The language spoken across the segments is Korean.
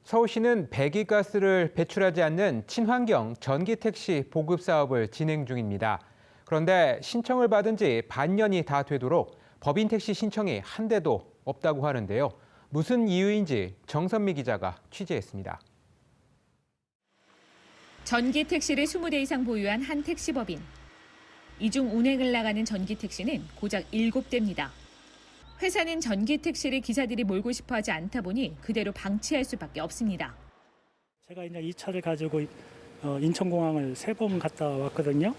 서울시는 배기가스를 배출하지 않는 친환경 전기택시 보급 사업을 진행 중입니다. 그런데 신청을 받은 지 반년이 다 되도록 법인 택시 신청이 한 대도 없다고 하는데요. 무슨 이유인지 정선미 기자가 취재했습니다. 전기택시를 20대 이상 보유한 한 택시법인. 이 중 운행을 나가는 전기택시는 고작 7대입니다. 회사는 전기택시를 기사들이 몰고 싶어 하지 않다 보니 그대로 방치할 수밖에 없습니다. 제가 이제 이 차를 가지고 인천공항을 3번 갔다 왔거든요.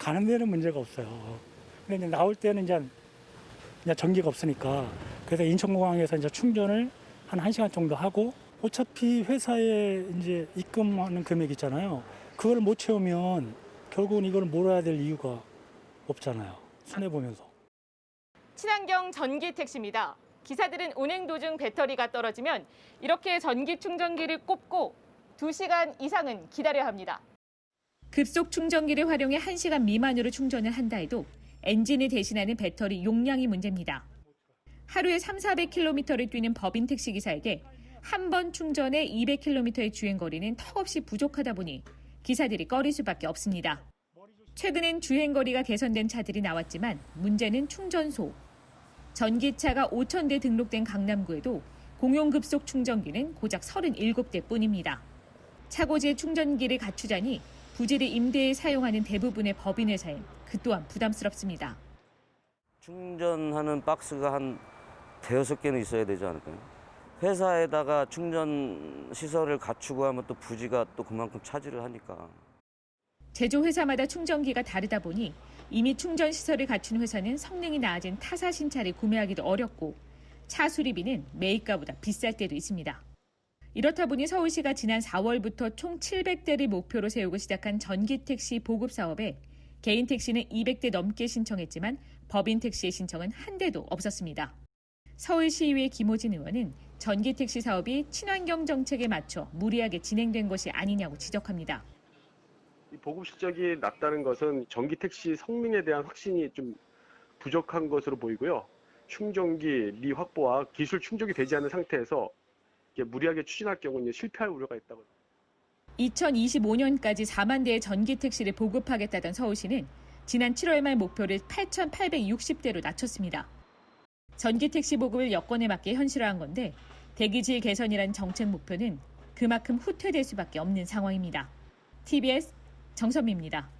가는 데는 문제가 없어요. 근데 이제 나올 때는 이제 전기가 없으니까 그래서 인천공항에서 이제 충전을 한 1시간 정도 하고 어차피 회사에 이제 입금하는 금액 있잖아요. 그걸 못 채우면 결국은 이걸 몰아야 될 이유가 없잖아요. 손해 보면서. 친환경 전기 택시입니다. 기사들은 운행 도중 배터리가 떨어지면 이렇게 전기 충전기를 꼽고 2시간 이상은 기다려야 합니다. 급속 충전기를 활용해 1시간 미만으로 충전을 한다 해도 엔진을 대신하는 배터리 용량이 문제입니다. 하루에 300~400km를 뛰는 법인 택시 기사에게 한 번 충전에 200km의 주행거리는 턱없이 부족하다 보니 기사들이 꺼릴 수밖에 없습니다. 최근엔 주행거리가 개선된 차들이 나왔지만 문제는 충전소. 전기차가 5,000대 등록된 강남구에도 공용 급속 충전기는 고작 37대 뿐입니다. 차고지에 충전기를 갖추자니 부지를 임대에 사용하는 대부분의 법인 회사엔 그 또한 부담스럽습니다. 충전하는 박스가 한 5~6개는 있어야 되지 않을까요? 회사에다가 충전 시설을 갖추고 하면 또 부지가 또 그만큼 차지를 하니까. 제조회사마다 충전기가 다르다 보니 이미 충전 시설을 갖춘 회사는 성능이 나아진 타사 신차를 구매하기도 어렵고 차 수리비는 매입가보다 비쌀 때도 있습니다. 이렇다 보니 서울시가 지난 4월부터 총 700대를 목표로 세우고 시작한 전기택시 보급 사업에 개인 택시는 200대 넘게 신청했지만 법인 택시의 신청은 한 대도 없었습니다. 서울시의회 김호진 의원은 전기택시 사업이 친환경 정책에 맞춰 무리하게 진행된 것이 아니냐고 지적합니다. 이 보급 실적이 낮다는 것은 전기 택시 성능에 대한 확신이 좀 부족한 것으로 보이고요. 충전기 미확보와 기술 충족이 되지 않은 상태에서 무리하게 추진할 경우는 실패할 우려가 있다고. 2025년까지 4만 대의 전기 택시를 보급하겠다던 서울시는 지난 7월 말 목표를 8,860대로 낮췄습니다. 전기 택시 보급을 여건에 맞게 현실화한 건데 대기질 개선이란 정책 목표는 그만큼 후퇴될 수밖에 없는 상황입니다. TBS 정선미입니다.